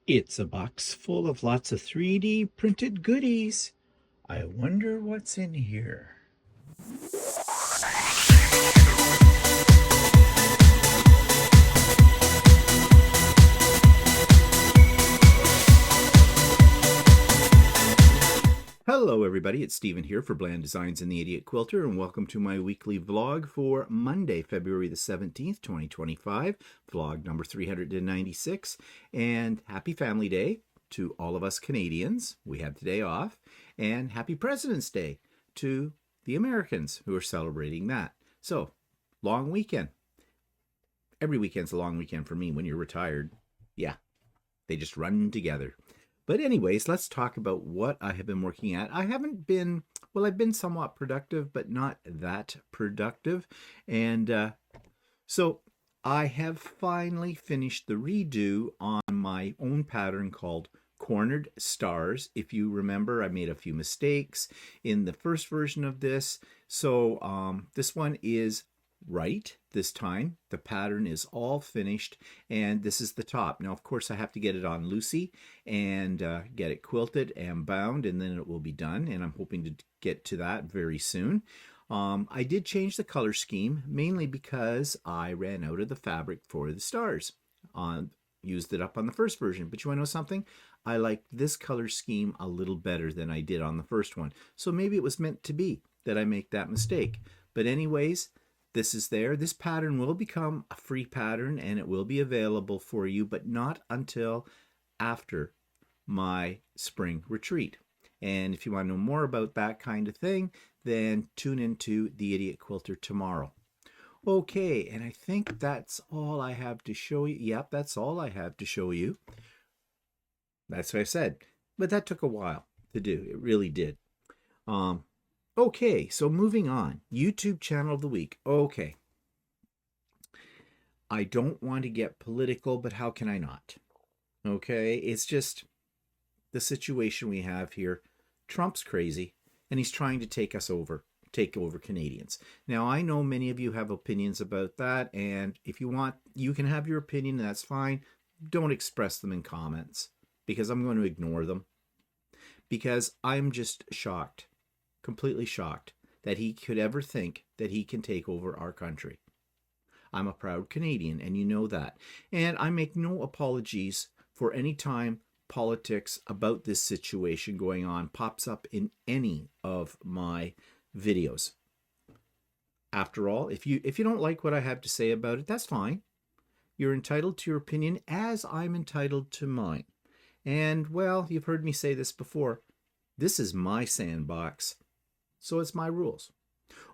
It's a box full of lots of 3D printed goodies. I wonder what's in here. Hello everybody, it's Stephen here for Bland Designs and the Idiot Quilter, and welcome to my weekly vlog for Monday, February the 17th, 2025, vlog number 396, and happy Family Day to all of us Canadians. We have today off, and happy President's Day to the Americans who are celebrating that. So, long weekend. Every weekend's a long weekend for me when you're retired. Yeah, they just run together. But anyways, let's talk about what I have been working at. I've been somewhat productive, but not that productive. And so I have finally finished the redo on my own pattern called Cornered Stars. If you remember, I made a few mistakes in the first version of this. So this one is right this time. The pattern is all finished, and this is the top. Now, of course, I have to get it on Lucy and get it quilted and bound, and then it will be done, and I'm hoping to get to that very soon. I did change the color scheme, mainly because I ran out of the fabric for the stars. Used it up on the first version, but you want to know something? I like this color scheme a little better than I did on the first one. So maybe it was meant to be that I make that mistake. But anyways, this is there. This pattern will become a free pattern and it will be available for you, but not until after my spring retreat. And if you want to know more about that kind of thing, then tune into The Idiot Quilter tomorrow. Okay, and I think that's all I have to show you. Yep, that's all I have to show you. That's what I said. But that took a while to do. It really did. Okay, so moving on. YouTube channel of the week. Okay. I don't want to get political, but how can I not? Okay, it's just the situation we have here. Trump's crazy, and he's trying to take over Canadians. Now, I know many of you have opinions about that, and if you want, you can have your opinion, and that's fine. Don't express them in comments, because I'm going to ignore them. Because I'm just shocked. Completely shocked that he could ever think that he can take over our country. I'm a proud Canadian, and you know that. And I make no apologies for any time politics about this situation going on pops up in any of my videos. After all, if you don't like what I have to say about it, that's fine. You're entitled to your opinion as I'm entitled to mine. And, well, you've heard me say this before. This is my sandbox. So it's my rules.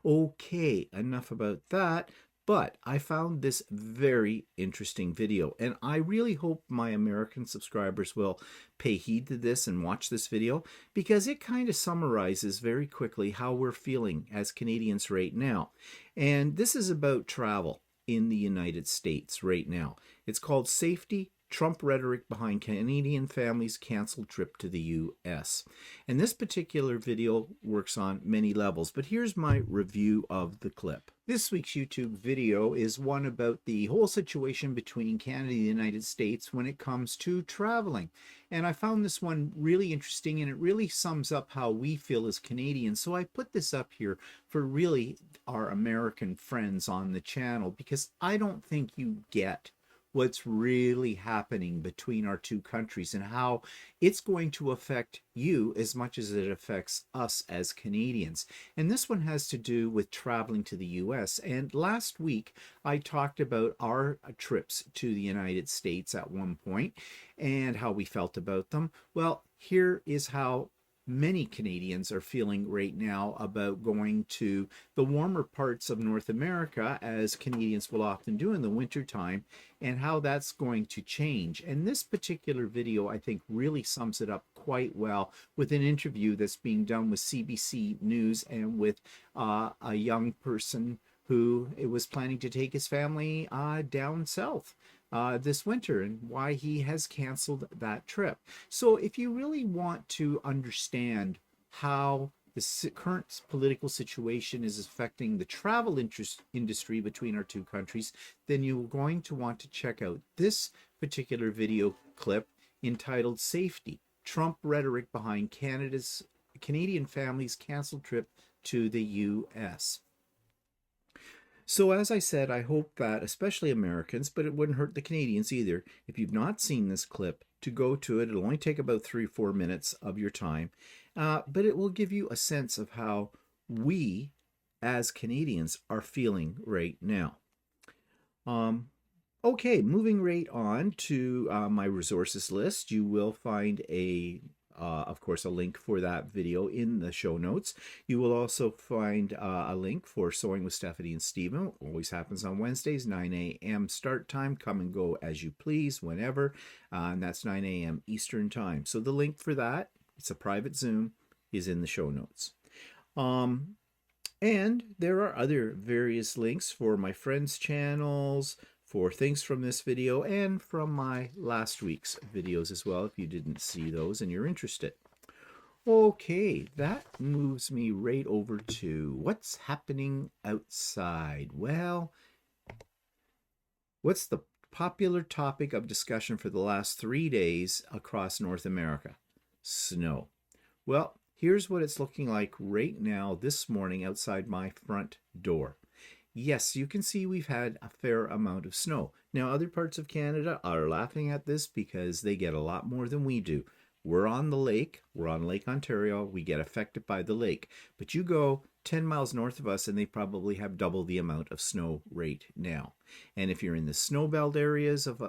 Okay, enough about that, but I found this very interesting video, and I really hope my American subscribers will pay heed to this and watch this video, because it kind of summarizes very quickly how we're feeling as Canadians right now. And this is about travel in the United States right now. It's called Safety Trump Rhetoric Behind Canadian Families' Canceled Trip to the U.S. And this particular video works on many levels, but here's my review of the clip. This week's YouTube video is one about the whole situation between Canada and the United States when it comes to traveling. And I found this one really interesting, and it really sums up how we feel as Canadians. So I put this up here for really our American friends on the channel, because I don't think you get what's really happening between our two countries and how it's going to affect you as much as it affects us as Canadians. And this one has to do with traveling to the US. And last week, I talked about our trips to the United States at one point and how we felt about them. Well, here is how many Canadians are feeling right now about going to the warmer parts of North America, as Canadians will often do in the wintertime, and how that's going to change. And this particular video, I think, really sums it up quite well with an interview that's being done with CBC News and with a young person who was planning to take his family down south this winter, and why he has canceled that trip. So if you really want to understand how the current political situation is affecting the travel industry between our two countries, then you're going to want to check out this particular video clip entitled Safety, Trump Rhetoric Behind Canadian Families' Canceled Trip to the U.S. So as I said, I hope that especially Americans, but it wouldn't hurt the Canadians either, if you've not seen this clip, to go to it. It'll only take about 3 or 4 minutes of your time, but it will give you a sense of how we as Canadians are feeling right now. Okay, moving right on to my resources list. You will find of course, a link for that video in the show notes. You will also find a link for Sewing with Stephanie and Stephen. Always happens on Wednesdays, 9 a.m. start time. Come and go as you please, whenever. And that's 9 a.m. Eastern time. So the link for that, it's a private Zoom, is in the show notes. And there are other various links for my friends' channels, for things from this video, and from my last week's videos as well, if you didn't see those and you're interested. Okay, that moves me right over to what's happening outside. Well, what's the popular topic of discussion for the last 3 days across North America? Snow. Well, here's what it's looking like right now this morning outside my front door. Yes, you can see we've had a fair amount of snow. Now, other parts of Canada are laughing at this because they get a lot more than we do. We're on the lake. We're on Lake Ontario. We get affected by the lake. But you go 10 miles north of us and they probably have double the amount of snow right now. And if you're in the snow belt areas of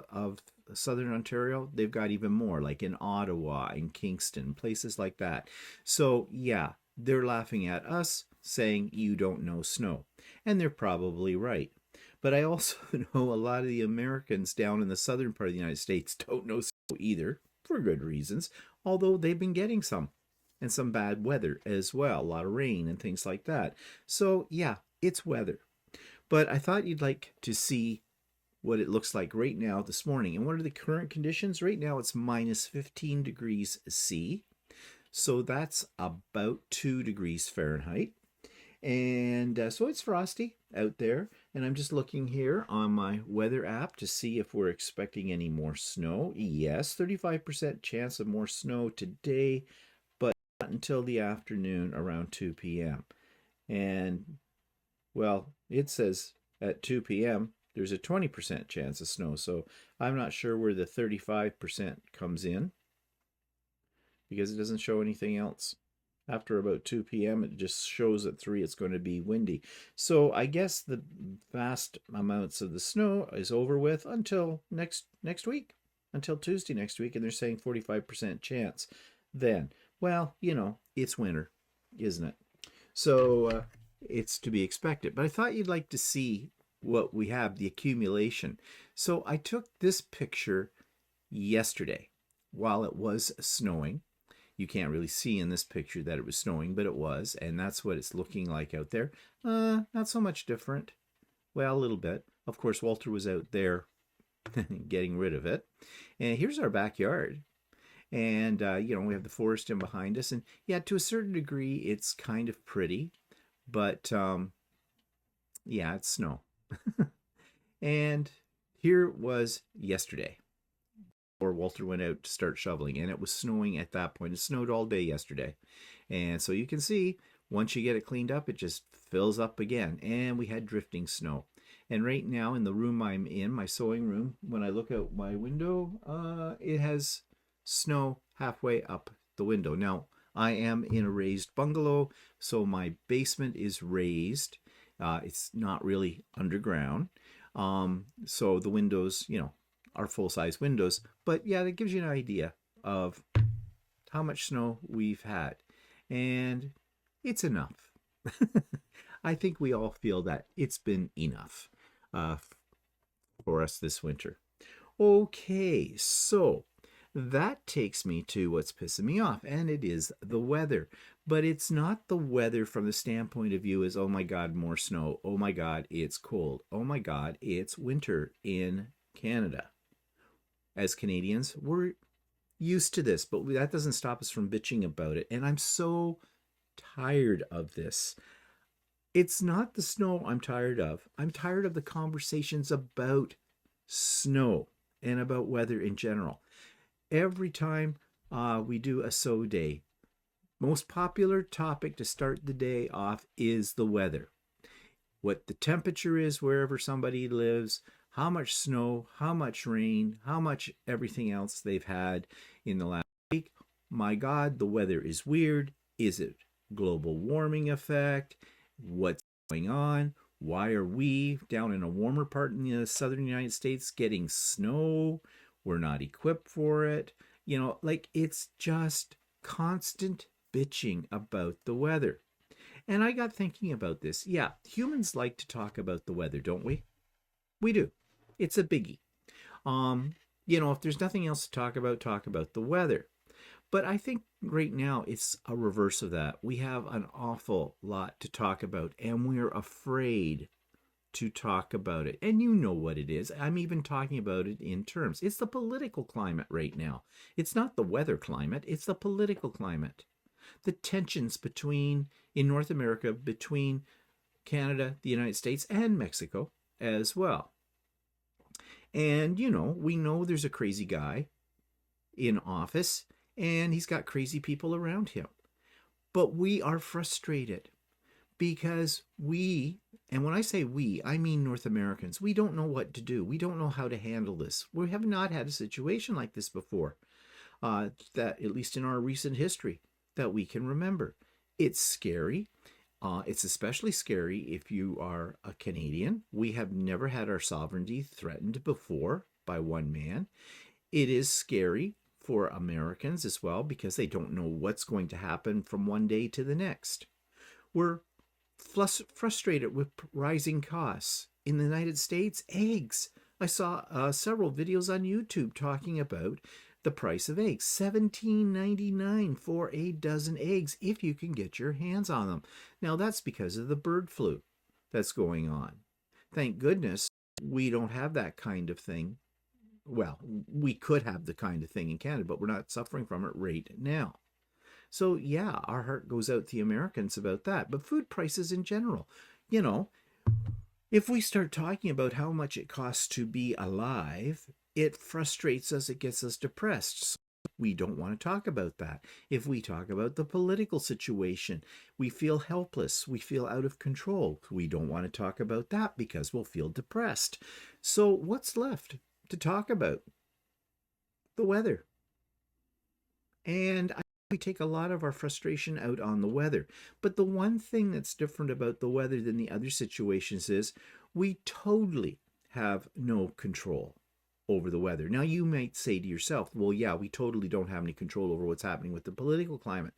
southern Ontario, they've got even more, like in Ottawa, in Kingston, places like that. So yeah, they're laughing at us, saying you don't know snow. And they're probably right. But I also know a lot of the Americans down in the southern part of the United States don't know snow either, for good reasons, although they've been getting some, and some bad weather as well, a lot of rain and things like that. So yeah, it's weather. But I thought you'd like to see what it looks like right now this morning. And what are the current conditions? Right now it's minus 15 degrees C. So that's about 2 degrees Fahrenheit. And so it's frosty out there. And I'm just looking here on my weather app to see if we're expecting any more snow. Yes, 35% chance of more snow today, but not until the afternoon around 2 p.m. And, well, it says at 2 p.m. there's a 20% chance of snow. So I'm not sure where the 35% comes in, because it doesn't show anything else. After about 2 p.m., it just shows at 3 it's going to be windy. So I guess the vast amounts of the snow is over with until next week, until Tuesday next week, and they're saying 45% chance then. Well, you know, it's winter, isn't it? So it's to be expected. But I thought you'd like to see what we have, the accumulation. So I took this picture yesterday while it was snowing. You can't really see in this picture that it was snowing, but it was, and that's what it's looking like out there. Not so much different. Well, a little bit. Of course, Walter was out there getting rid of it. And here's our backyard. And, you know, we have the forest in behind us. And, yeah, to a certain degree, it's kind of pretty. But, yeah, it's snow. And here was yesterday, or Walter went out to start shoveling, and it was snowing at that point. It snowed all day yesterday. And so you can see, once you get it cleaned up, it just fills up again. And we had drifting snow. And right now in the room I'm in, my sewing room, when I look out my window, it has snow halfway up the window. Now, I am in a raised bungalow, so my basement is raised. It's not really underground. So the windows, you know, are full-size windows. But yeah, that gives you an idea of how much snow we've had. And it's enough. I think we all feel that it's been enough for us this winter. Okay, so that takes me to what's pissing me off, and it is the weather. But it's not the weather from the standpoint of view as, oh my God, more snow. Oh my God, it's cold. Oh my God, it's winter in Canada. As Canadians, we're used to this, but that doesn't stop us from bitching about it. And I'm so tired of this. It's not the snow I'm tired of. I'm tired of the conversations about snow and about weather in general. every time we do a so day, most popular topic to start the day off is the weather. What the temperature is wherever somebody lives, how much snow, how much rain, how much everything else they've had in the last week. My God, the weather is weird. Is it global warming effect? What's going on? Why are we down in a warmer part in the southern United States getting snow? We're not equipped for it. You know, like it's just constant bitching about the weather. And I got thinking about this. Yeah, humans like to talk about the weather, don't we? We do. It's a biggie. If there's nothing else to talk about the weather. But I think right now it's a reverse of that. We have an awful lot to talk about, and we're afraid to talk about it. And you know what it is. I'm even talking about it in terms. It's the political climate right now. It's not the weather climate, it's the political climate. The tensions in North America, between Canada, the United States, and Mexico as well. And, we know there's a crazy guy in office, and he's got crazy people around him. But we are frustrated because and when I say we, I mean North Americans, we don't know what to do. We don't know how to handle this. We have not had a situation like this before, that at least in our recent history, that we can remember. It's scary. It's especially scary if you are a Canadian. We have never had our sovereignty threatened before by one man. It is scary for Americans as well because they don't know what's going to happen from one day to the next. We're frustrated with rising costs. In the United States, eggs. I saw several videos on YouTube talking about the price of eggs. $17.99 for a dozen eggs if you can get your hands on them. Now that's because of the bird flu that's going on. Thank goodness we don't have that kind of thing. Well, we could have the kind of thing in Canada, but we're not suffering from it right now. So yeah, our heart goes out to the Americans about that. But food prices in general, if we start talking about how much it costs to be alive, it frustrates us, it gets us depressed. So we don't want to talk about that. If we talk about the political situation, we feel helpless, we feel out of control. We don't want to talk about that because we'll feel depressed. So what's left to talk about? The weather. And we take a lot of our frustration out on the weather. But the one thing that's different about the weather than the other situations is we totally have no control over the weather. Now, you might say to yourself, well, yeah, we totally don't have any control over what's happening with the political climate.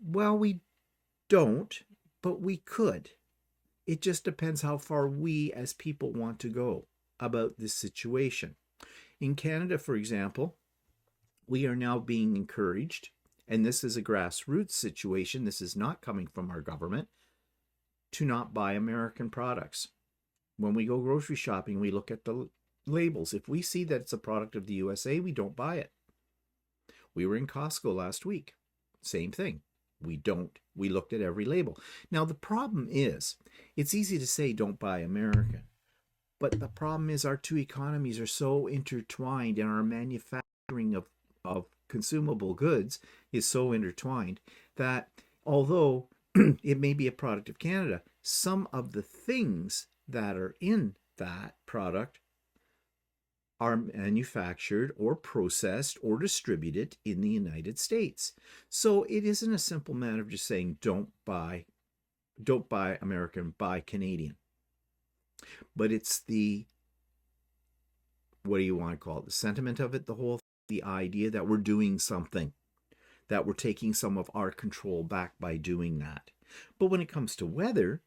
Well, we don't, but we could. It just depends how far we as people want to go about this situation. In Canada, for example, we are now being encouraged, and this is a grassroots situation, this is not coming from our government, to not buy American products. When we go grocery shopping, we look at the labels. If we see that it's a product of the USA, we don't buy it. We were in Costco last week. Same thing. We looked at every label. Now, the problem is, it's easy to say don't buy American. But the problem is our two economies are so intertwined, and our manufacturing of consumable goods is so intertwined that although it may be a product of Canada, some of the things that are in that product are manufactured or processed or distributed in the United States. So it isn't a simple matter of just saying don't buy American, buy Canadian. But it's what do you want to call it? The sentiment of it, the idea that we're doing something, that we're taking some of our control back by doing that. But when it comes to weather,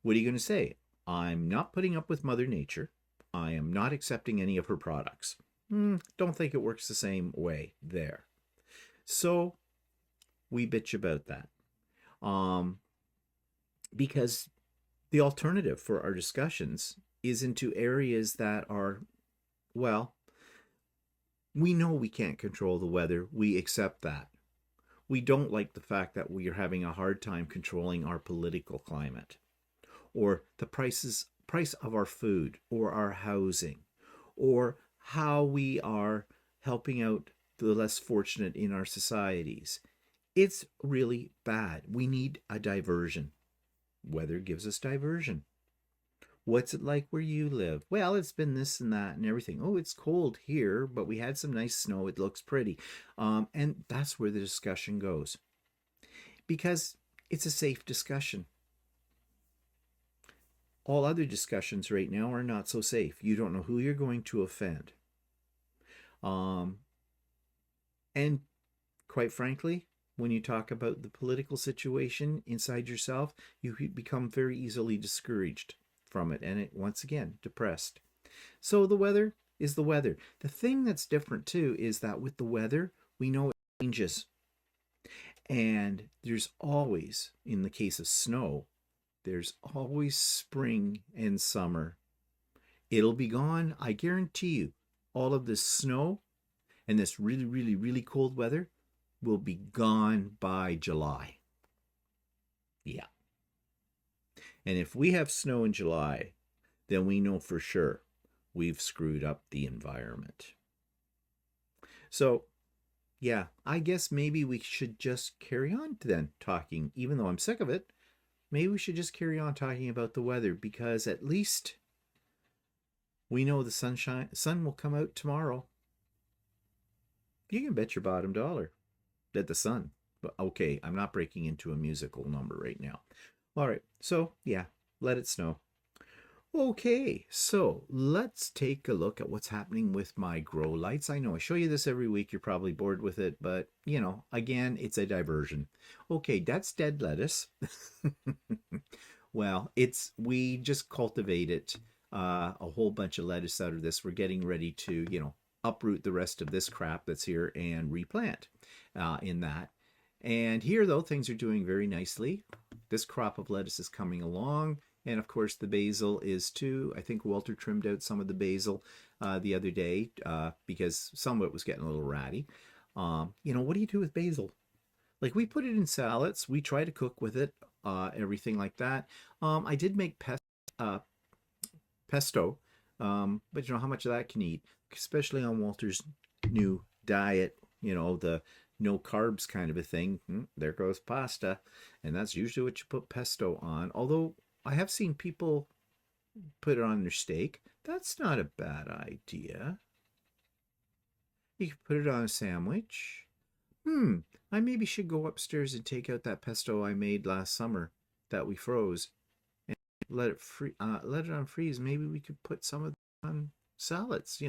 what are you going to say? I'm not putting up with Mother Nature. I am not accepting any of her products. Don't think it works the same way there. So we bitch about that. Because the alternative for our discussions is into areas that are, well, we know we can't control the weather. We accept that. We don't like the fact that we are having a hard time controlling our political climate, or the price of our food, or our housing, or how we are helping out the less fortunate in our societies. It's really bad. We need a diversion. Weather gives us diversion. What's it like where you live? Well, it's been this and that and everything. Oh, it's cold here, but we had some nice snow. It looks pretty. And that's where the discussion goes because it's a safe discussion. All other discussions right now are not so safe. You don't know who you're going to offend. Um, and quite frankly, when you talk about the political situation inside yourself, you become very easily discouraged from it and once again, depressed. So the weather is the weather. The thing that's different too is that with the weather, we know it changes. And there's always, in the case of snow, there's always spring and summer. It'll be gone, I guarantee you. All of this snow and this really, really, really cold weather will be gone by July. Yeah. And if we have snow in July, then we know for sure we've screwed up the environment. So, yeah, I guess maybe we should just carry on then talking, even though I'm sick of it. Maybe we should just carry on talking about the weather because at least we know the sun will come out tomorrow. You can bet your bottom dollar that the sun. But okay, I'm not breaking into a musical number right now. All right, so yeah, let it snow. Okay, so let's take a look at what's happening with my grow lights. I know I show you this every week. You're probably bored with it, but you know, again, it's a diversion. Okay, that's dead lettuce. Well, we just cultivated a whole bunch of lettuce out of this. We're getting ready to, uproot the rest of this crap that's here and replant in that. And here, though, things are doing very nicely. This crop of lettuce is coming along. And of course, the basil is too. I think Walter trimmed out some of the basil the other day because some of it was getting a little ratty. What do you do with basil? Like we put it in salads. We try to cook with it, everything like that. I did make pesto, but you know how much of that can eat, especially on Walter's new diet. The no carbs kind of a thing. There goes pasta, and that's usually what you put pesto on. Although I have seen people put it on their steak. That's not a bad idea. You can put it on a sandwich. I maybe should go upstairs and take out that pesto I made last summer that we froze and let it unfreeze. Maybe we could put some of it on salads,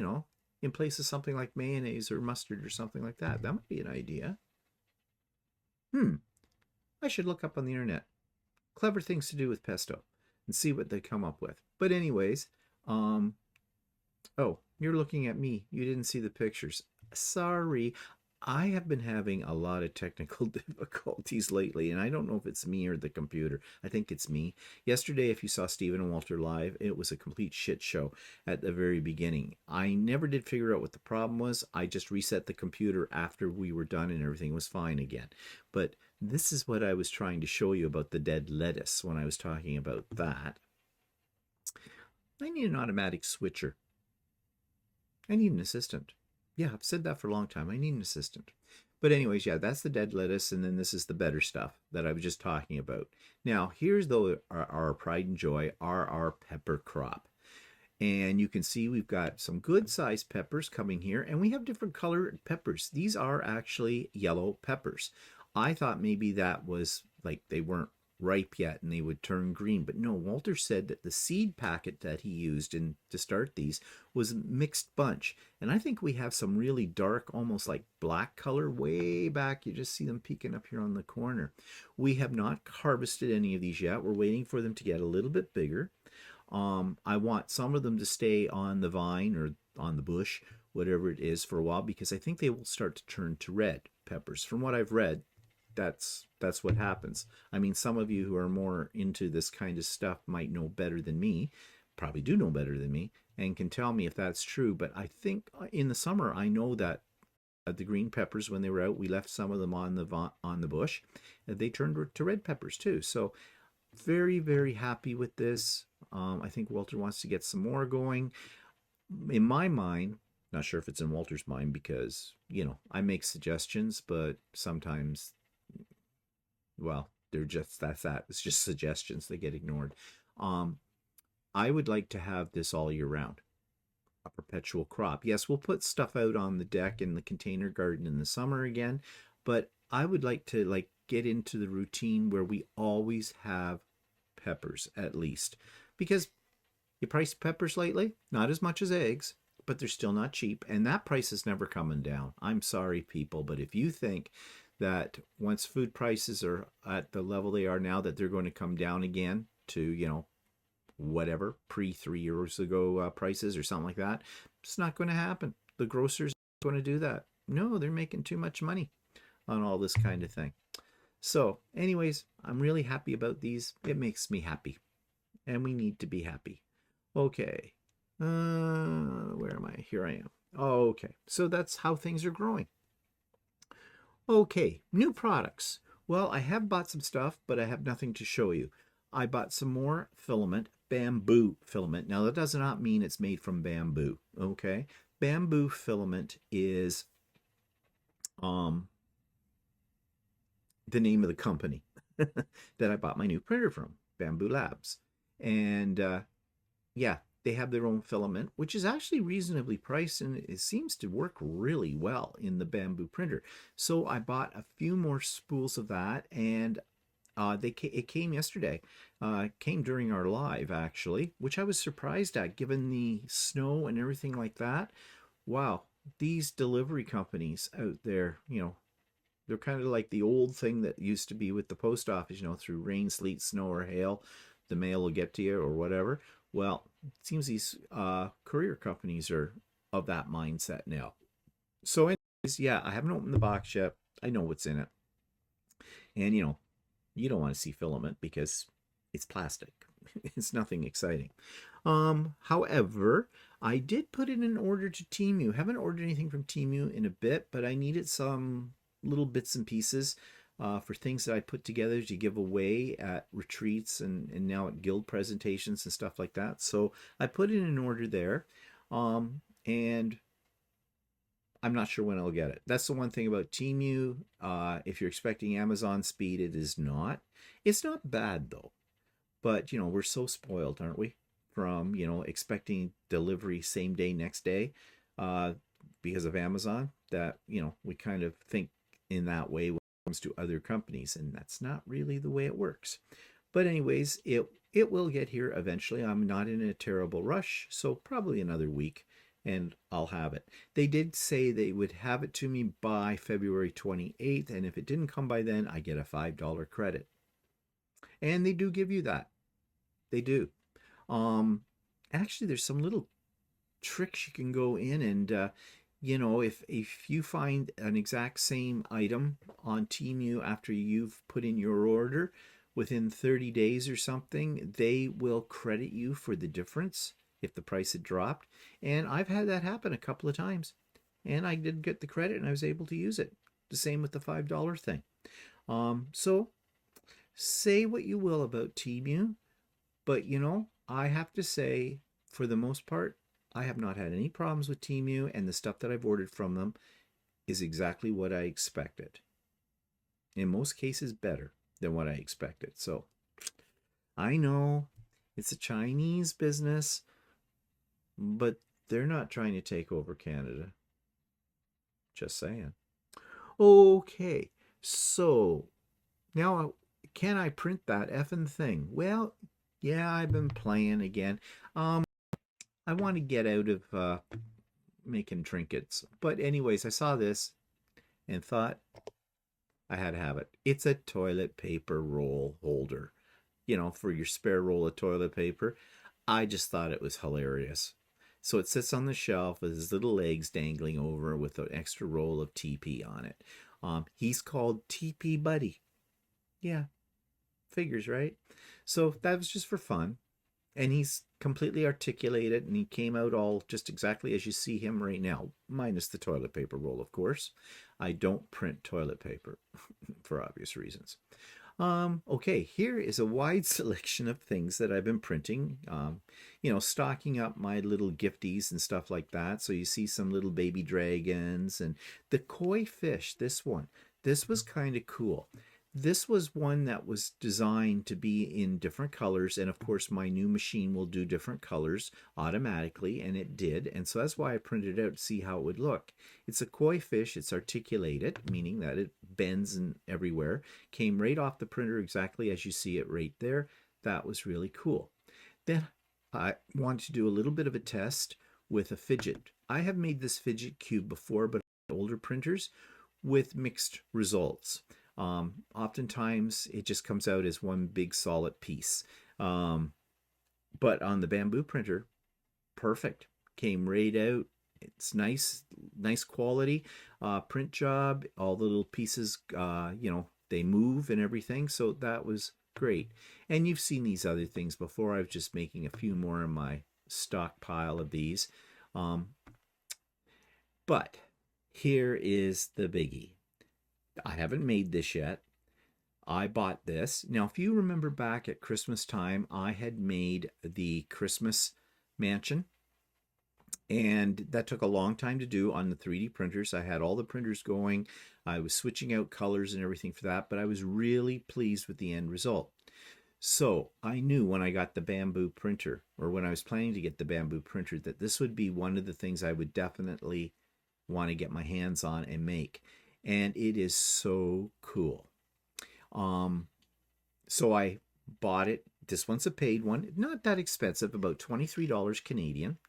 in place of something like mayonnaise or mustard or something like that. That might be an idea. I should look up on the internet clever things to do with pesto and see what they come up with. But anyways, oh, you're looking at me. You didn't see the pictures. Sorry. I have been having a lot of technical difficulties lately, and I don't know if it's me or the computer. I think it's me. Yesterday, if you saw Stephen and Walter live, it was a complete shit show at the very beginning. I never did figure out what the problem was. I just reset the computer after we were done and everything was fine again. But this is what I was trying to show you about the dead lettuce when I was talking about that. I need an automatic switcher. I need an assistant. Yeah, I've said that for a long time. I need an assistant. But anyways, yeah, that's the dead lettuce, and then this is the better stuff that I was just talking about. Now, here's though our pride and joy are our pepper crop. And you can see we've got some good sized peppers coming here, and we have different colored peppers. These are actually yellow peppers. I thought maybe that was like they weren't ripe yet and they would turn green. But no, Walter said that the seed packet that he used to start these was mixed bunch. And I think we have some really dark, almost like black color way back. You just see them peeking up here on the corner. We have not harvested any of these yet. We're waiting for them to get a little bit bigger. I want some of them to stay on the vine or on the bush, whatever it is, for a while, because I think they will start to turn to red peppers. From what I've read, that's what happens. I mean, some of you who are more into this kind of stuff might know better than me, probably do know better than me, and can tell me if that's true. But I think in the summer, I know that the green peppers, when they were out, we left some of them on the bush. They turned to red peppers too. So very, very happy with this. I think Walter wants to get some more going. In my mind, Not sure if it's in Walter's mind because, I make suggestions, but sometimes, well, they're just, that's that. It's just suggestions. They get ignored. Um, I would like to have this all year round, a perpetual crop. Yes, we'll put stuff out on the deck in the container garden in the summer again, but I would like to get into the routine where we always have peppers at least. Because you priced peppers lately, not as much as eggs, but they're still not cheap, and that price is never coming down. I'm sorry, people, but if you think that once food prices are at the level they are now, that they're going to come down again to, whatever pre 3 years ago prices or something like that, it's not going to happen. The grocers aren't going to do that. No, they're making too much money on all this kind of thing. So, anyways, I'm really happy about these. It makes me happy, and we need to be happy. Okay. Where am I? Here I am. Okay. So that's how things are growing. Okay. New products. Well, I have bought some stuff, but I have nothing to show you. I bought some more filament, bamboo filament. Now, that does not mean it's made from bamboo. Okay. Bamboo filament is the name of the company that I bought my new printer from, Bamboo Labs. And yeah, they have their own filament, which is actually reasonably priced, and it seems to work really well in the bamboo printer. So I bought a few more spools of that, and it came yesterday. Came during our live, actually, which I was surprised at, given the snow and everything like that. Wow, these delivery companies out there, they're kind of like the old thing that used to be with the post office, through rain, sleet, snow, or hail, the mail will get to you or whatever. Well, it seems these courier companies are of that mindset now. So anyways, yeah, I haven't opened the box yet. I know what's in it. And, you don't want to see filament because it's plastic. It's nothing exciting. However, I did put in an order to Temu. Haven't ordered anything from Temu in a bit, but I needed some little bits and pieces for things that I put together to give away at retreats and now at guild presentations and stuff like that. So I put in an order there, and I'm not sure when I'll get it. That's the one thing about Temu. If you're expecting Amazon speed, it is not. It's not bad though, but we're so spoiled, aren't we? From expecting delivery same day, next day, because of Amazon, that we kind of think in that way when it comes to other companies, and that's not really the way it works. But anyways, it will get here eventually. I'm not in a terrible rush, so probably another week and I'll have it. They did say they would have it to me by February 28th, and if it didn't come by then, I get a $5 credit. And they do give you that. They do. Actually, there's some little tricks you can go in and if you find an exact same item on Temu after you've put in your order within 30 days or something, they will credit you for the difference if the price had dropped. And I've had that happen a couple of times, and I did get the credit and I was able to use it. The same with the $5 thing. So say what you will about Temu, but I have to say, for the most part, I have not had any problems with Temu, and the stuff that I've ordered from them is exactly what I expected. In most cases, better than what I expected. So I know it's a Chinese business, but they're not trying to take over Canada. Just saying. Okay, so now can I print that effing thing? Well, yeah, I've been playing again. I want to get out of making trinkets. But anyways, I saw this and thought I had to have it. It's a toilet paper roll holder, for your spare roll of toilet paper. I just thought it was hilarious. So it sits on the shelf with his little legs dangling over with an extra roll of TP on it. He's called TP Buddy. Yeah, figures, right? So that was just for fun. And he's completely articulated, and he came out all just exactly as you see him right now, minus the toilet paper roll, of course. I don't print toilet paper for obvious reasons. Okay, here is a wide selection of things that I've been printing. Stocking up my little gifties and stuff like that. So you see some little baby dragons and the koi fish, this one. This was kind of cool. This was one that was designed to be in different colors, and of course my new machine will do different colors automatically, and it did, and so that's why I printed it out to see how it would look. It's a koi fish. It's articulated, meaning that it bends and everywhere. Came right off the printer exactly as you see it right there. That was really cool. Then I wanted to do a little bit of a test with a fidget. I have made this fidget cube before, but older printers with mixed results. Oftentimes it just comes out as one big solid piece. But on the bamboo printer, perfect. Came right out. It's nice quality print job. All the little pieces, they move and everything. So that was great. And you've seen these other things before. I was just making a few more in my stockpile of these. But here is the biggie. I haven't made this yet. I bought this. Now, if you remember back at Christmas time, I had made the Christmas mansion, and that took a long time to do on the 3D printers. I had all the printers going. I was switching out colors and everything for that, but I was really pleased with the end result. So I knew when I got the bamboo printer, or when I was planning to get the bamboo printer, that this would be one of the things I would definitely want to get my hands on and make. And it is so cool. So I bought it. This one's a paid one. Not that expensive, about $23 Canadian.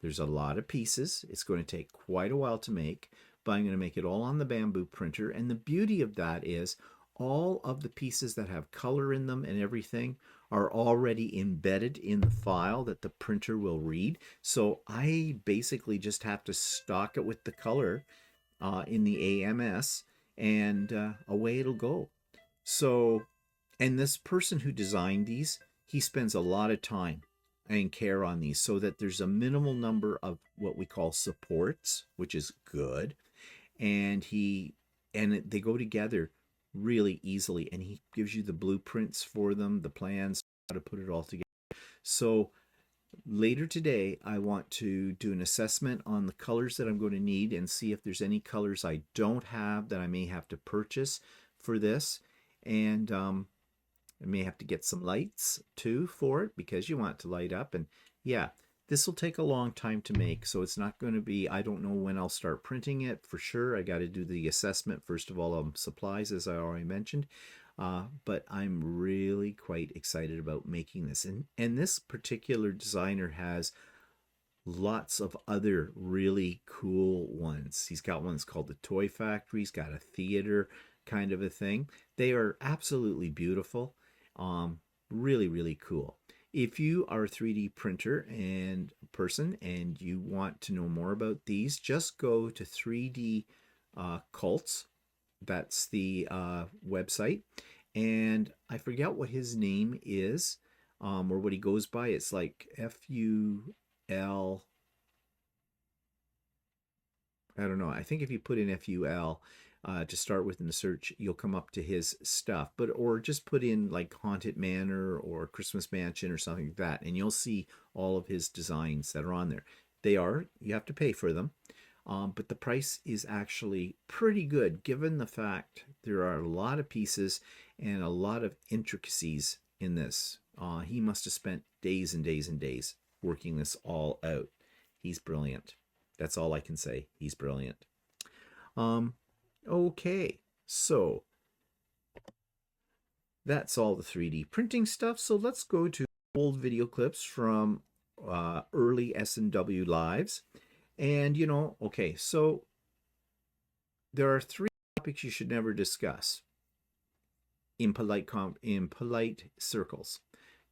There's a lot of pieces. It's going to take quite a while to make, but I'm going to make it all on the bamboo printer. And the beauty of that is all of the pieces that have color in them and everything are already embedded in the file that the printer will read. So I basically just have to stock it with the color in the AMS, and away it'll go. So, and this person who designed these, he spends a lot of time and care on these so that there's a minimal number of what we call supports, which is good. And they go together really easily, and he gives you the blueprints for them, the plans, how to put it all together. So later today, I want to do an assessment on the colors that I'm going to need and see if there's any colors I don't have that I may have to purchase for this. And I may have to get some lights too for it, because you want it to light up. And yeah, this will take a long time to make, so it's not going to be, I don't know when I'll start printing it for sure. I got to do the assessment first of all of supplies, as I already mentioned. But I'm really quite excited about making this. And this particular designer has lots of other really cool ones. He's got ones called the Toy Factory. He's got a theater kind of a thing. They are absolutely beautiful. Really, really cool. If you are a 3D printer and person and you want to know more about these, just go to 3D Cults. That's the website. And I forget what his name is, or what he goes by. It's like FUL. I don't know. I think if you put in FUL to start with in the search, you'll come up to his stuff. Or just put in like Haunted Manor or Christmas Mansion or something like that, and you'll see all of his designs that are on there. You have to pay for them. But the price is actually pretty good, given the fact there are a lot of pieces and a lot of intricacies in this. He must have spent days and days and days working this all out. He's brilliant. That's all I can say. He's brilliant. Okay, so that's all the 3D printing stuff. So let's go to old video clips from early S&W lives. And, okay, so there are 3 topics you should never discuss in polite circles.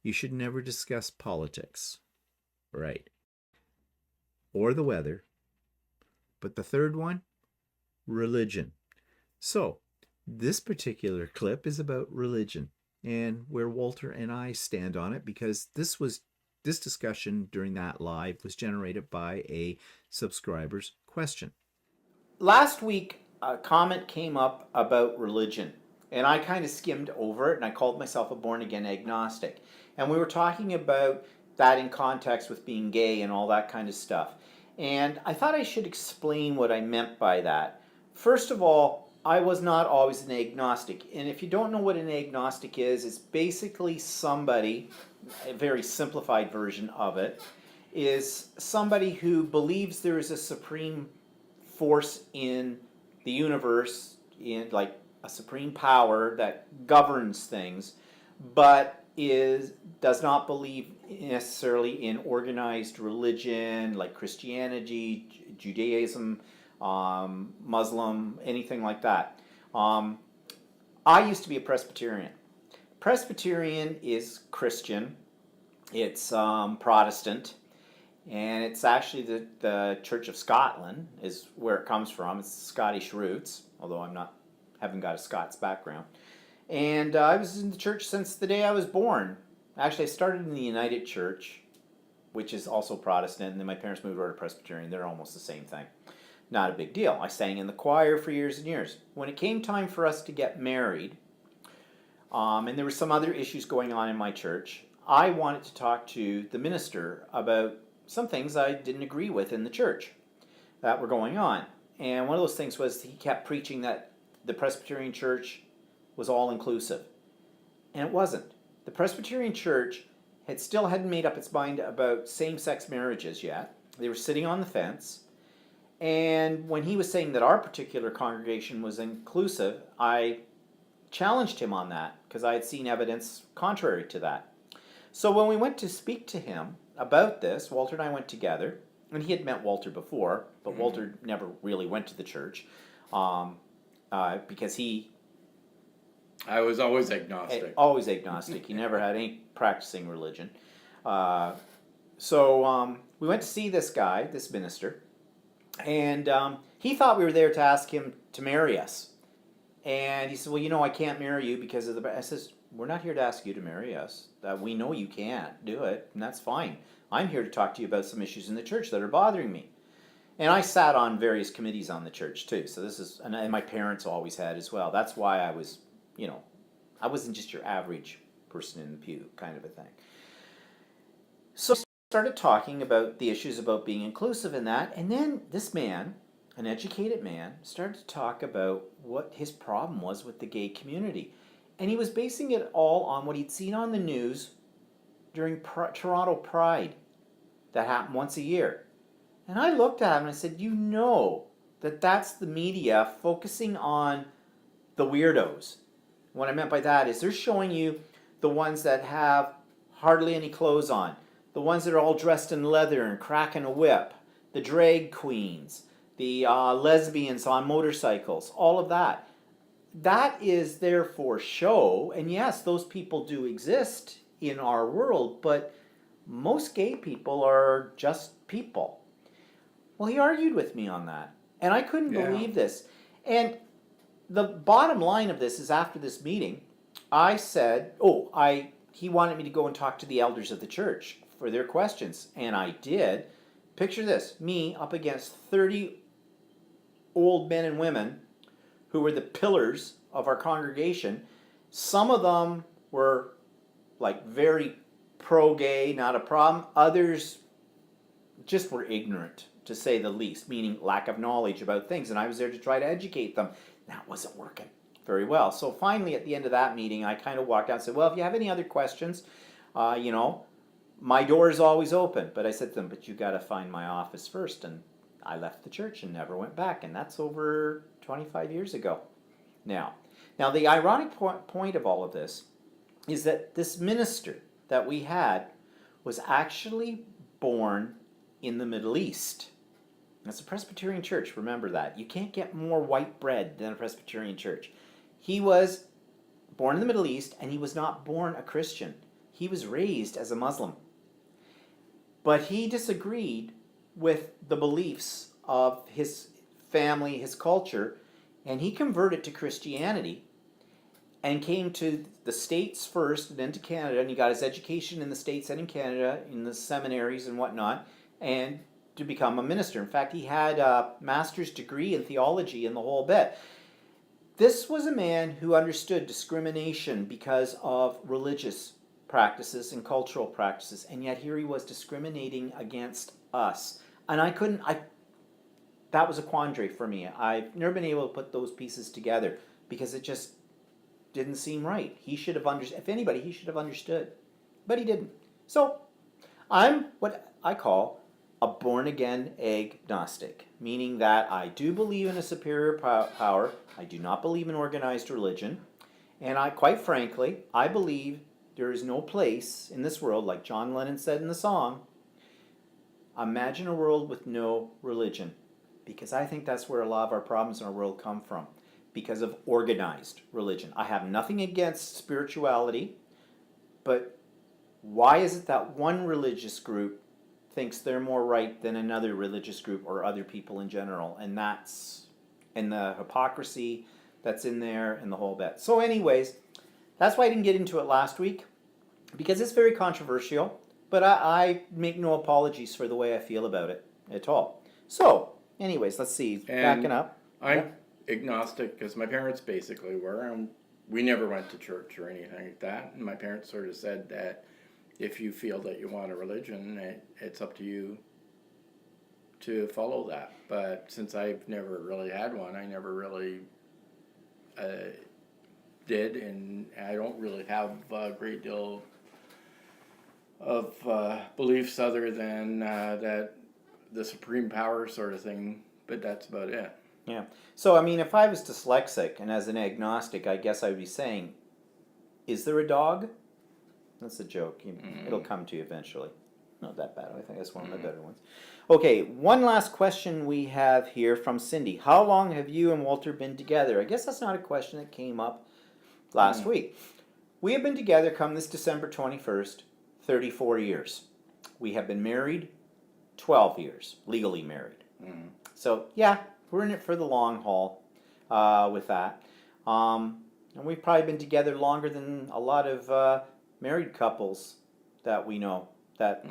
You should never discuss politics, right? Or the weather. But the third one, religion. So this particular clip is about religion and where Walter and I stand on it, because this discussion during that live was generated by a subscriber's question. Last week, a comment came up about religion, And I kind of skimmed over it, and I called myself a born-again agnostic. And we were talking about that in context with being gay and all that kind of stuff. And I thought I should explain what I meant by that. First of all, I was not always an agnostic. And if you don't know what an agnostic is, it's basically somebody, a very simplified version of it, is somebody who believes there is a supreme force in the universe, in like a supreme power that governs things, but does not believe necessarily in organized religion like Christianity, Judaism, Muslim, anything like that. I used to be a Presbyterian. Presbyterian is Christian. It's Protestant. And it's actually the Church of Scotland is where it comes from. It's Scottish roots, although haven't got a Scots background. And I was in the church since the day I was born. Actually, I started in the United Church, which is also Protestant, and then my parents moved over to Presbyterian. They're almost the same thing. Not a big deal. I sang in the choir for years and years. When it came time for us to get married, and there were some other issues going on in my church, I wanted to talk to the minister about some things I didn't agree with in the church that were going on. And one of those things was he kept preaching that the Presbyterian church was all inclusive. And it wasn't. The Presbyterian church hadn't made up its mind about same-sex marriages yet. They were sitting on the fence. And when he was saying that our particular congregation was inclusive, I challenged him on that because I had seen evidence contrary to that. So when we went to speak to him about this, Walter and I went together, and he had met Walter before, but Walter never really went to the church because I was always agnostic. Always agnostic. He never had any practicing religion. So we went to see this guy, this minister, and he thought we were there to ask him to marry us. And he said, well, I can't marry you because of the... I says, we're not here to ask you to marry us. We know you can't do it, and that's fine. I'm here to talk to you about some issues in the church that are bothering me. And I sat on various committees on the church, too. So this is... And my parents always had as well. That's why I was... I wasn't just your average person in the pew kind of a thing. So I started talking about the issues about being inclusive in that, and then this man, an educated man, started to talk about what his problem was with the gay community. And he was basing it all on what he'd seen on the news during Toronto Pride that happened once a year. And I looked at him and I said, that's the media focusing on the weirdos. What I meant by that is they're showing you the ones that have hardly any clothes on, the ones that are all dressed in leather and cracking a whip, the drag queens, the lesbians on motorcycles, all of that. That is there for show, and yes, those people do exist in our world, but most gay people are just people. Well, he argued with me on that, and I couldn't believe this. And the bottom line of this is after this meeting, I said, he wanted me to go and talk to the elders of the church for their questions, and I did. Picture this, me up against 30 old men and women who were the pillars of our congregation. Some of them were like very pro-gay, not a problem. Others just were ignorant, to say the least, meaning lack of knowledge about things. And I was there to try to educate them. That wasn't working very well. So finally, at the end of that meeting, I kind of walked out and said, well, if you have any other questions, my door is always open. But I said to them, but you got to find my office first. And I left the church and never went back. And that's over 25 years ago now. Now, the ironic point of all of this is that this minister that we had was actually born in the Middle East. That's a Presbyterian church, remember that. You can't get more white bread than a Presbyterian church. He was born in the Middle East, and he was not born a Christian. He was raised as a Muslim. But he disagreed with the beliefs of his family, his culture, and he converted to Christianity and came to the States first and then to Canada, and he got his education in the States and in Canada, in the seminaries and whatnot, and to become a minister. In fact, he had a master's degree in theology and the whole bit. This was a man who understood discrimination because of religious practices and cultural practices, and yet here he was discriminating against us. And that was a quandary for me. I've never been able to put those pieces together because it just didn't seem right. He should have understood, if anybody, he should have understood. But he didn't. So I'm what I call a born again agnostic, meaning that I do believe in a superior power. I do not believe in organized religion. And quite frankly, I believe there is no place in this world, like John Lennon said in the song, imagine a world with no religion. Because I think that's where a lot of our problems in our world come from. Because of organized religion. I have nothing against spirituality, but why is it that one religious group thinks they're more right than another religious group or other people in general? And the hypocrisy that's in there and the whole bit. So anyways, that's why I didn't get into it last week, because it's very controversial, but I make no apologies for the way I feel about it at all. So anyways, let's see, backing up. I'm agnostic because my parents basically were, and we never went to church or anything like that. And my parents sort of said that if you feel that you want a religion, it's up to you to follow that. But since I've never really had one, I never really did, and I don't really have a great deal of beliefs other than that the supreme power sort of thing, but that's about it. Yeah. So, I mean, if I was dyslexic and as an agnostic, I guess I would be saying, is there a dog? That's a joke. It'll come to you eventually. Not that bad. I think that's one of the better ones. Okay, one last question we have here from Cindy. How long have you and Walter been together? I guess that's not a question that came up last week. We have been together, come this December 21st, 34 years. We have been married 12 years, legally married. So, yeah, we're in it for the long haul with that. And we've probably been together longer than a lot of married couples that we know that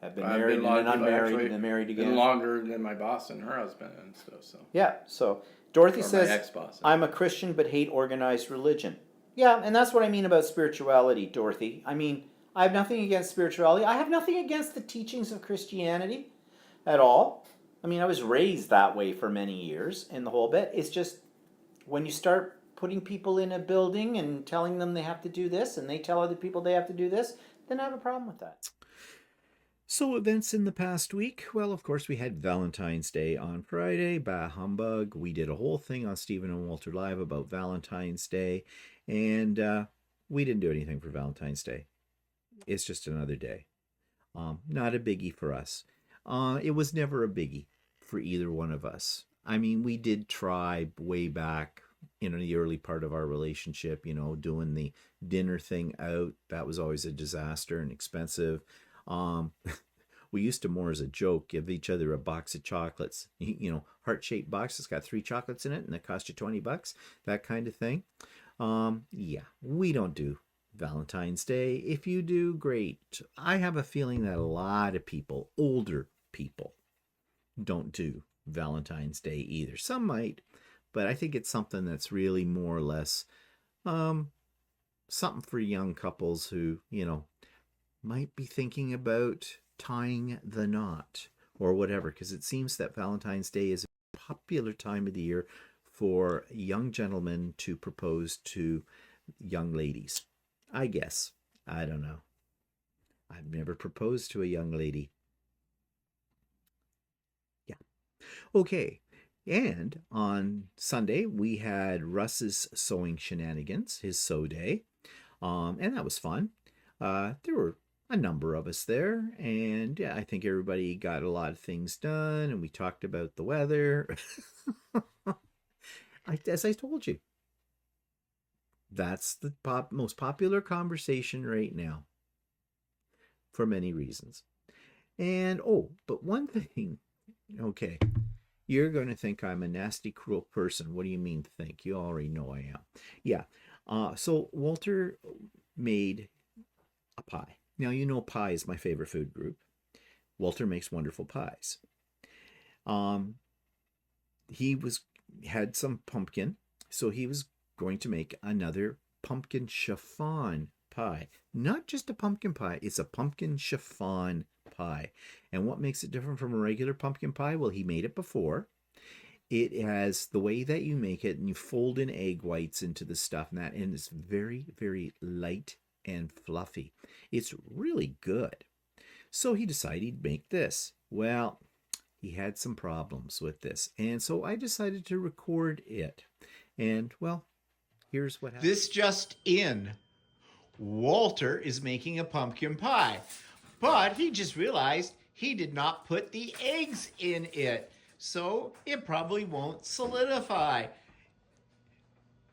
have been married and then unmarried and then married again. Been longer than my boss and her husband and stuff. So yeah. So Dorothy says, ex-boss. I'm a Christian but hate organized religion. Yeah, and that's what I mean about spirituality, Dorothy. I mean, I have nothing against spirituality. I have nothing against the teachings of Christianity at all. I mean, I was raised that way for many years and the whole bit. It's just when you start putting people in a building and telling them they have to do this and they tell other people they have to do this, then I have a problem with that. So events in the past week, well, of course, we had Valentine's Day on Friday, bah humbug. We did a whole thing on Stephen and Walter Live about Valentine's Day, and we didn't do anything for Valentine's Day. It's just another day. Not a biggie for us. It was never a biggie for either one of us. I mean, we did try way back in the early part of our relationship, doing the dinner thing out. That was always a disaster and expensive. We used to, more as a joke, give each other a box of chocolates, heart-shaped box that's got 3 chocolates in it and it cost you $20, that kind of thing. Yeah, we don't do Valentine's Day. If you do, great. I have a feeling that a lot of people, older people, don't do Valentine's Day either. Some might, but I think it's something that's really more or less something for young couples who, might be thinking about tying the knot or whatever, because it seems that Valentine's Day is a popular time of the year for young gentlemen to propose to young ladies. I guess. I don't know. I've never proposed to a young lady. Yeah. Okay. And on Sunday, we had Russ's sewing shenanigans, his sew day. And that was fun. There were a number of us there, and yeah, I think everybody got a lot of things done, and we talked about the weather. As I told you, that's the most popular conversation right now for many reasons. And but one thing, okay, you're going to think I'm a nasty, cruel person. What do you mean think? You already know I am. Yeah. So Walter made a pie. Now, pie is my favorite food group. Walter makes wonderful pies. He had some pumpkin, So he was going to make another pumpkin chiffon pie. Not just a pumpkin pie, it's a pumpkin chiffon pie. And what makes it different from a regular pumpkin pie? Well, he made it before. It has the way that you make it, and you fold in egg whites into the stuff, and it's very, very light and fluffy. It's really good. So he decided he'd make this. Well, he had some problems with this, and so I decided to record it. And, well, here's what happened. This just in. Walter is making a pumpkin pie, but he just realized he did not put the eggs in it, so it probably won't solidify.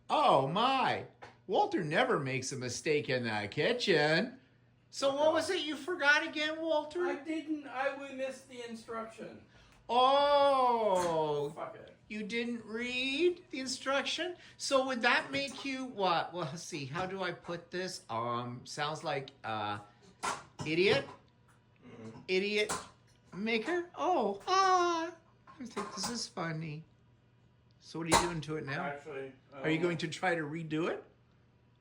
Oh my, Walter never makes a mistake in the kitchen. So what was it you forgot again, Walter? I didn't. I missed the instruction. Oh, Fuck it. you didn't read the instruction? So would that make you what? Well, let's see. How do I put this? Sounds like idiot. Idiot maker. Oh, I think this is funny. So what are you doing to it now? Actually, Are you going to try to redo it?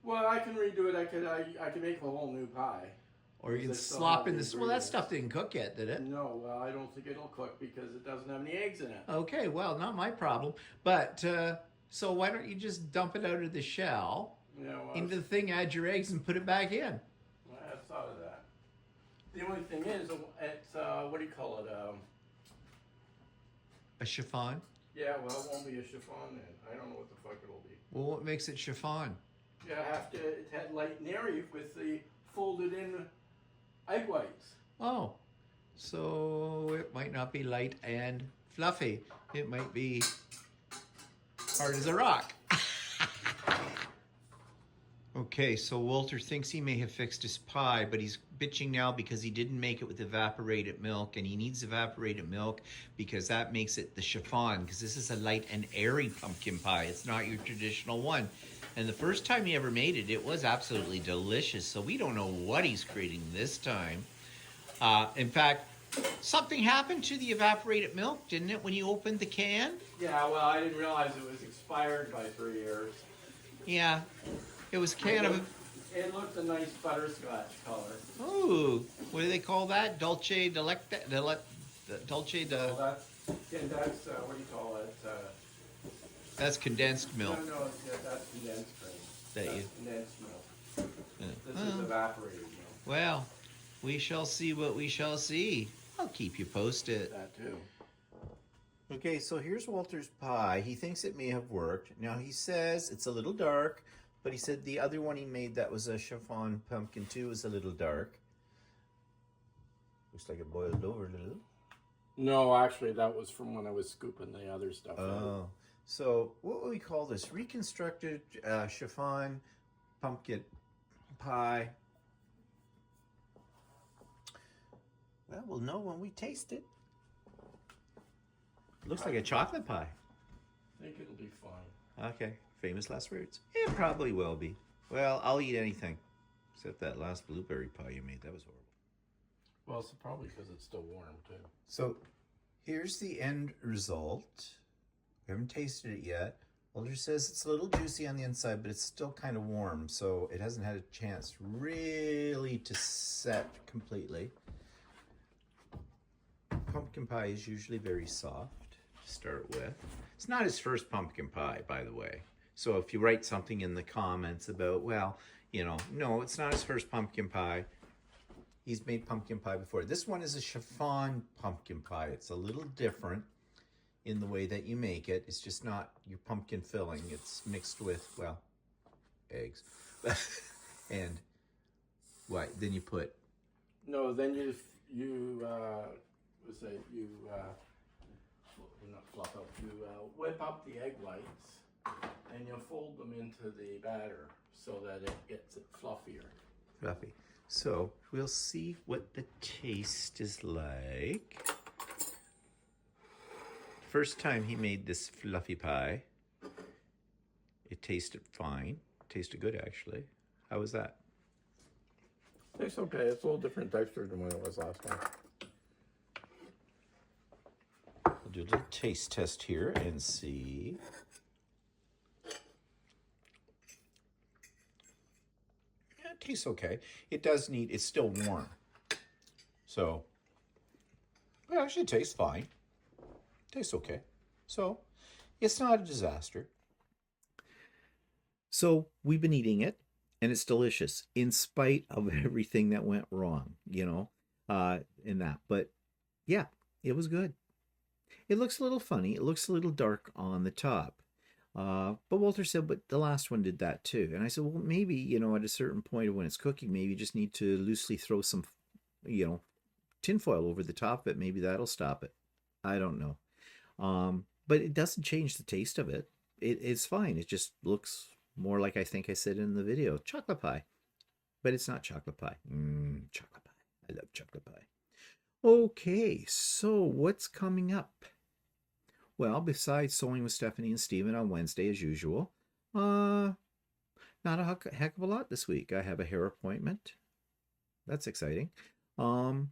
Well, I can redo it. I could make a whole new pie. Or you can Because I still slop have in the this? Well, that ingredients. stuff didn't cook yet, did it? No, well, I don't think it'll cook because it doesn't have any eggs in it. Okay, well, not my problem. But so why don't you just dump it out of the shell Yeah, well, into the thing, add your eggs, and put it back in? I thought of that. The only thing is, it's what do you call it? A chiffon? Yeah, well, it won't be a chiffon then. I don't know what the fuck it'll be. Well, what makes it chiffon? Yeah, I have to. It had light and airy with the folded in egg whites. Oh, so it might not be light and fluffy. It might be hard as a rock. Okay, so Walter thinks he may have fixed his pie, but he's bitching now because he didn't make it with evaporated milk, and he needs evaporated milk because that makes it the chiffon, because this is a light and airy pumpkin pie. It's not your traditional one. And the first time he ever made it, it was absolutely delicious, so we don't know what he's creating this time. In fact, something happened to the evaporated milk, didn't it, when you opened the can? Yeah, well, I didn't realize it was expired by 3 years. Yeah, it was kind of... It looked a nice butterscotch color. Ooh, what do they call that? Dulce delecta, dulce de. Well, that's what do you call it? That's condensed milk. No, that's condensed cream. That That's you. condensed milk. This Oh. is evaporated milk. Well, we shall see what we shall see. I'll keep you posted. That too. Okay, so here's Walter's pie. He thinks it may have worked. Now he says it's a little dark, but he said the other one he made that was a chiffon pumpkin too is a little dark. Looks like it boiled over a little. No, actually, that was from when I was scooping the other stuff out. Oh, so what would we call this? Reconstructed chiffon pumpkin pie. Well, we'll know when we taste it. Looks like a chocolate pie. I think it'll be fine. Okay, famous last words. It probably will be. Well, I'll eat anything. Except that last blueberry pie you made. That was horrible. Well, it's probably because it's still warm, too. So, here's the end result. We haven't tasted it yet. Walter says it's a little juicy on the inside, but it's still kind of warm, so it hasn't had a chance really to set completely. Pumpkin pie is usually very soft to start with. It's not his first pumpkin pie, by the way. So if you write something in the comments about, well, you know, no, it's not his first pumpkin pie. He's made pumpkin pie before. This one is a chiffon pumpkin pie. It's a little different in the way that you make it. It's just not your pumpkin filling. It's mixed with, well, eggs. And what? Then you put... No, then you not fluff up, you whip up the egg whites and you'll fold them into the batter so that it gets it fluffier. Fluffy. So we'll see what the taste is like. First time he made this fluffy pie, it tasted fine. Tasted good, actually. How was that? It's okay. It's a little different texture than what it was last time. We'll do a little taste test here and see. tastes okay. It does need, it's still warm. So, it actually tastes fine. Tastes okay. So, it's not a disaster. So we've been eating it, and it's delicious in spite of everything that went wrong, in that. But yeah, it was good. It looks a little funny. It looks a little dark on the top. But Walter said, but the last one did that too. And I said, well, maybe, at a certain point when it's cooking, maybe you just need to loosely throw some, tinfoil over the top of it. Maybe that'll stop it. I don't know. But it doesn't change the taste of it. It's fine. It just looks more like I think I said in the video, chocolate pie. But it's not chocolate pie. Chocolate pie. I love chocolate pie. Okay, so what's coming up? Well, besides sewing with Stephanie and Steven on Wednesday as usual, not a heck of a lot this week. I have a hair appointment. That's exciting. And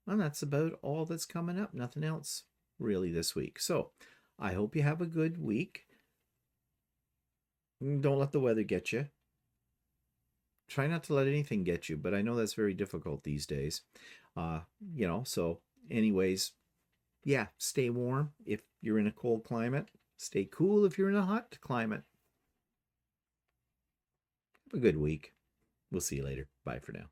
that's about all that's coming up. Nothing else really this week. So I hope you have a good week. Don't let the weather get you. Try not to let anything get you, but I know that's very difficult these days. So anyways, yeah, stay warm if you're in a cold climate. Stay cool if you're in a hot climate. Have a good week. We'll see you later. Bye for now.